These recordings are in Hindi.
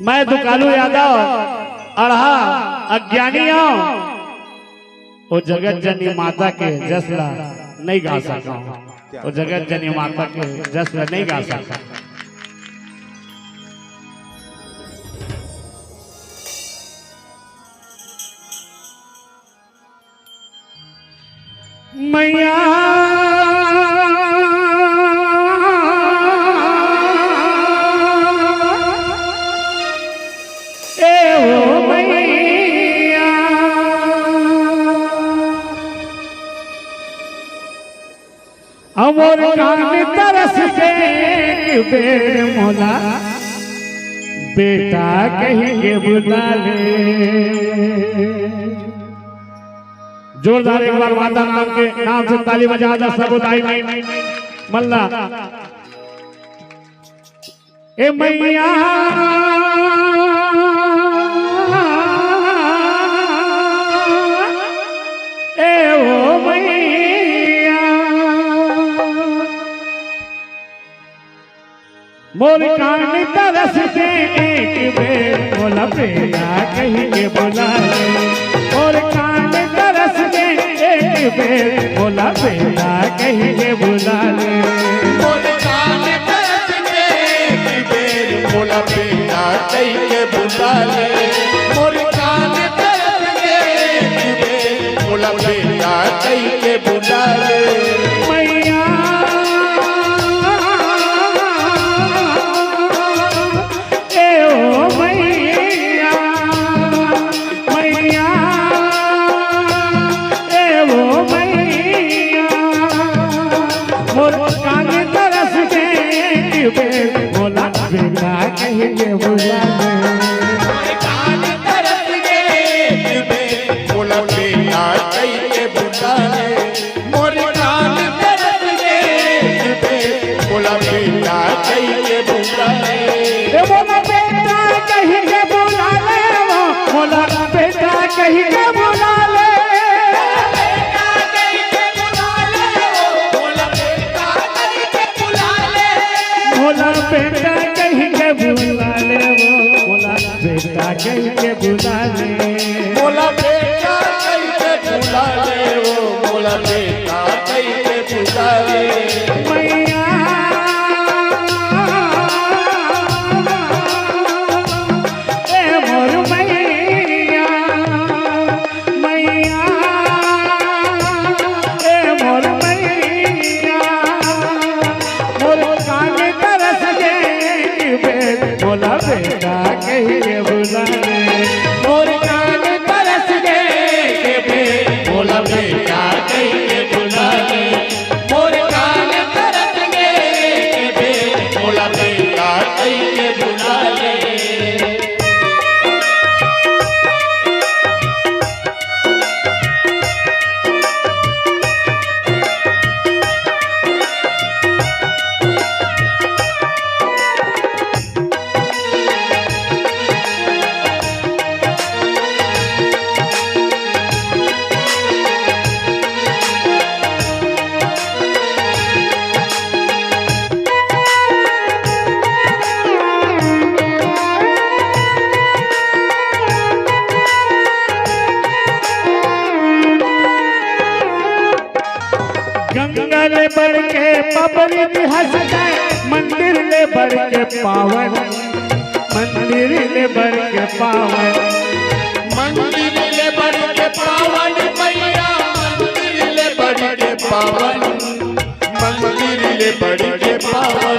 मैं दुकालू यादव अढ़ा अज्ञानियों वो जगत जननी माता के जसला नहीं गा सका हूँ। वो जगत जननी माता के जसला नहीं गा सका। मैया अमोर कान तरस के बेर मोला बेटा कहीं के बुला ले। जोरदार एक बार माता नाम के नाम से ताली बजा दो समुदाय में मल्ला। ए मैया ए ओ मैया मोर कान तरस के एक बेर बोला बेटा कहीं के बुला ले। मोर कान तरस के एक बेर बोला बेटा कहीं के बुला ले। मोर कान तरस के एक बेर बोला बेटा कहीं के बुला ले। मोर कान तरस के एक बेर बोला बेटा कहीं के बुला ले। मैया ए ओ मैया मैया ए ओ मैया मोर कान तरस के एक बेर बोला बेटा कहीं के बुला ले। मोर कान तरस के एक बेर बोला बेटा कहीं के बुला ले। मोर कान तरस के एक बेर बोला बेटा कहीं के बुला ले। बोला बेटा कहीं के बुला ले। बोला बेटा कहीं के बुला ले। बेटा कहीं के बुला ले। बोला बेटा कहीं के बुला ले। बोला बेटा कहीं के बुला ले। बोला बेटा कहीं के बुला ले। बोला बेटा कहीं के बुला ले। वो बोला बेटा कहीं के बुला ले। मैया ए मोर मैया मैया ए मोर मैया मोर कान तरस के बेर बोला बेटा कहीं के बुला ले। मोर कान तरस के बेर बोला बेटा कहीं के बुला ले। मोर कान तरस के बेर बोला बेटा कहीं के बुला ले। गंगा ले बढ़ के पब्लिक हंस गए। मंदिर ले बढ़ के पावन मंदिर ले बढ़ के पावन मंदिर ले बढ़ के पावन मैया मंदिर ले बढ़ के पावन मंदिर ले बढ़ के पावन।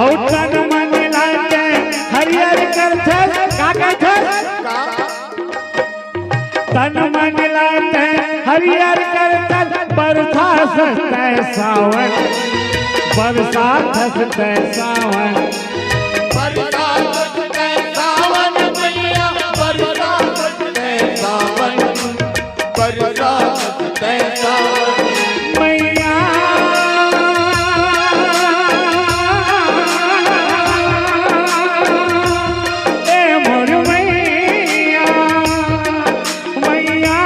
और तन मन लाते हरियर कर काका तन मन लाते हरियर कर बरसा सस्ते सावन बरसात हंसते सावन। बरसात हंसते सावन मैया बरसात हंसते सावन बरसात हंसते सावन। मैया ए मोर मैया मैया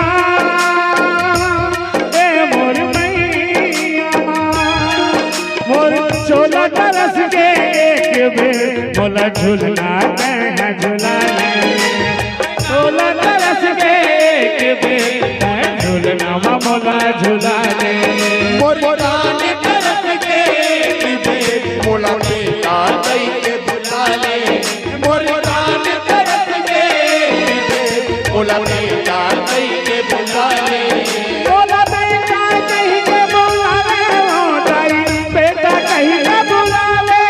ए मोर मैया मोर चोला तरस के एक मोला झूलना कहाँ झूला ले बोला तरस के एक बेर झूलना मोला झूला ले मोर कान तरस के एक बेर मोला बेटा कई के बुला ले मोर कान तरस के एक बेर मोला बेटा कई के बुला ले बोला बेटा कहीं के बुला ले ओ दाई बेटा कहीं के बुला ले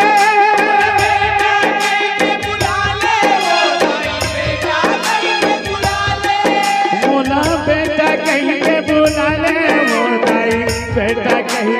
मोला बेटा कहीं के बुला ले ओ दाई बेटा कहीं